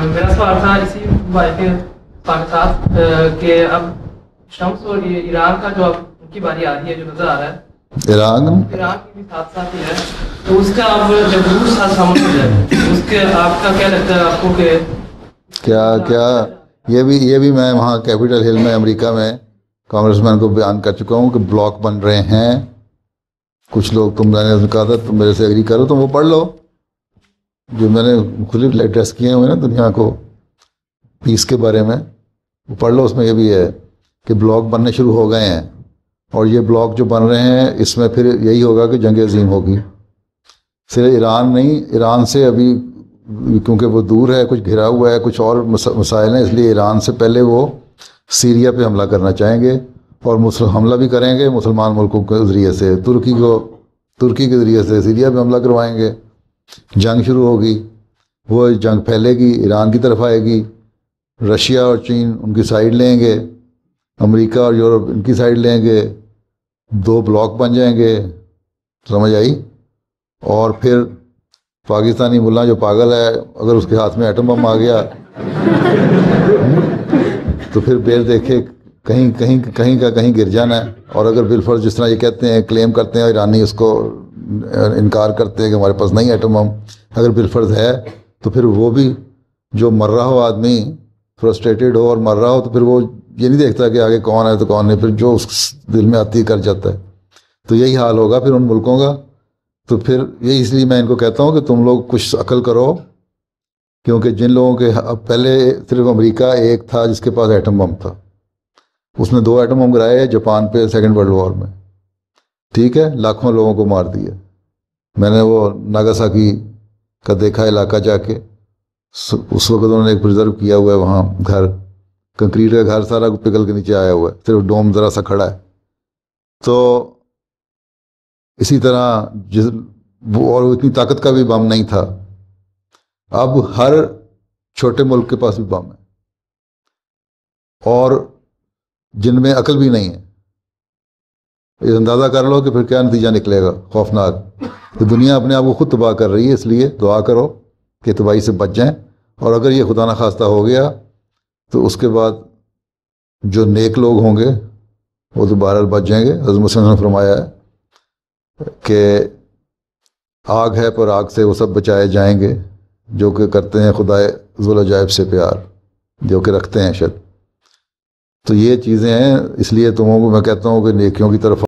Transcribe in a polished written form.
میرا سوال تھا اسی کے ساتھ کہ اب شمس اور ایران کا جو اب ان کی باری آ رہی ہے جو نظر آ رہا ہے، ایران کی بھی ساتھ ساتھ ہی ہے، تو اس کا اب جب روس ساتھ شامل ہو جائے اس کے آپ کا کیا لگتا ہے آپ کو کہ کیا یہ بھی میں وہاں کیپٹل ہل میں امریکہ میں کانگریس مین کو بیان کر چکا ہوں کہ بلاک بن رہے ہیں کچھ لوگ. تم نے کہا تھا تم میرے سے ایگری کرو، تم وہ پڑھ لو جو میں نے مختلف لیٹرس کیے ہوئے نا دنیا کو پیس کے بارے میں، وہ پڑھ لو. اس میں یہ بھی ہے کہ بلاک بننے شروع ہو گئے ہیں، اور یہ بلاک جو بن رہے ہیں اس میں پھر یہی ہوگا کہ جنگ عظیم ہوگی. صرف ایران نہیں، ایران سے ابھی کیونکہ وہ دور ہے، کچھ گھرا ہوا ہے، کچھ اور مسائل ہیں، اس لیے ایران سے پہلے وہ سیریا پہ حملہ کرنا چاہیں گے، اور حملہ بھی کریں گے مسلمان ملکوں کے ذریعے سے، ترکی کے ذریعے سے سیریا پہ حملہ کروائیں گے. جنگ شروع ہوگی، وہ جنگ پھیلے گی، ایران کی طرف آئے گی، رشیا اور چین ان کی سائڈ لیں گے، امریکہ اور یورپ ان کی سائڈ لیں گے، دو بلاک بن جائیں گے. سمجھ آئی؟ اور پھر پاکستانی ملا جو پاگل ہے اگر اس کے ہاتھ میں ایٹم بم آ گیا تو پھر بیر دیکھے کہیں کا کہیں گر جانا ہے. اور اگر بالفرض جس طرح یہ کہتے ہیں کلیم کرتے ہیں ایرانی، اس کو انکار کرتے ہیں کہ ہمارے پاس نہیں ایٹم بم، اگر بالفرض ہے تو پھر وہ بھی جو مر رہا ہو آدمی فرسٹریٹڈ ہو اور مر رہا ہو تو پھر وہ یہ نہیں دیکھتا کہ آگے کون ہے تو کون نہیں، پھر جو اس دل میں آتی کر جاتا ہے. تو یہی حال ہوگا پھر ان ملکوں کا. تو پھر یہ اس لیے میں ان کو کہتا ہوں کہ تم لوگ کچھ عقل کرو، کیونکہ جن لوگوں کے پہلے صرف امریکہ ایک تھا جس کے پاس ایٹم بم تھا، اس نے 2 ایٹم بم گرائے جاپان پہ سیکنڈ ورلڈ وار میں، ٹھیک ہے، لاکھوں لوگوں کو مار دیا. میں نے وہ ناگاساکی کا دیکھا علاقہ جا کے، اس وقت انہوں نے ایک پرزرو کیا ہوا ہے وہاں گھر، کنکریٹ کا گھر سارا پگھل کے نیچے آیا ہوا ہے، صرف ڈوم ذرا سا کھڑا ہے. تو اسی طرح اور اتنی طاقت کا بھی بم نہیں تھا. اب ہر چھوٹے ملک کے پاس بھی بم ہے، اور جن میں عقل بھی نہیں ہے. یہ اندازہ کر لو کہ پھر کیا نتیجہ نکلے گا خوفناک. تو دنیا اپنے آپ کو خود تباہ کر رہی ہے، اس لیے دعا کرو کہ تباہی سے بچ جائیں. اور اگر یہ خدا نخواستہ ہو گیا تو اس کے بعد جو نیک لوگ ہوں گے وہ تو بہرحال بچ جائیں گے. حضرت مسلم نے فرمایا ہے کہ آگ ہے پر آگ سے وہ سب بچائے جائیں گے جو کہ کرتے ہیں خدا ذوالعجائب سے پیار، جو کہ رکھتے ہیں شد. تو یہ چیزیں ہیں، اس لیے تمہوں کو میں کہتا ہوں کہ نیکیوں کی طرف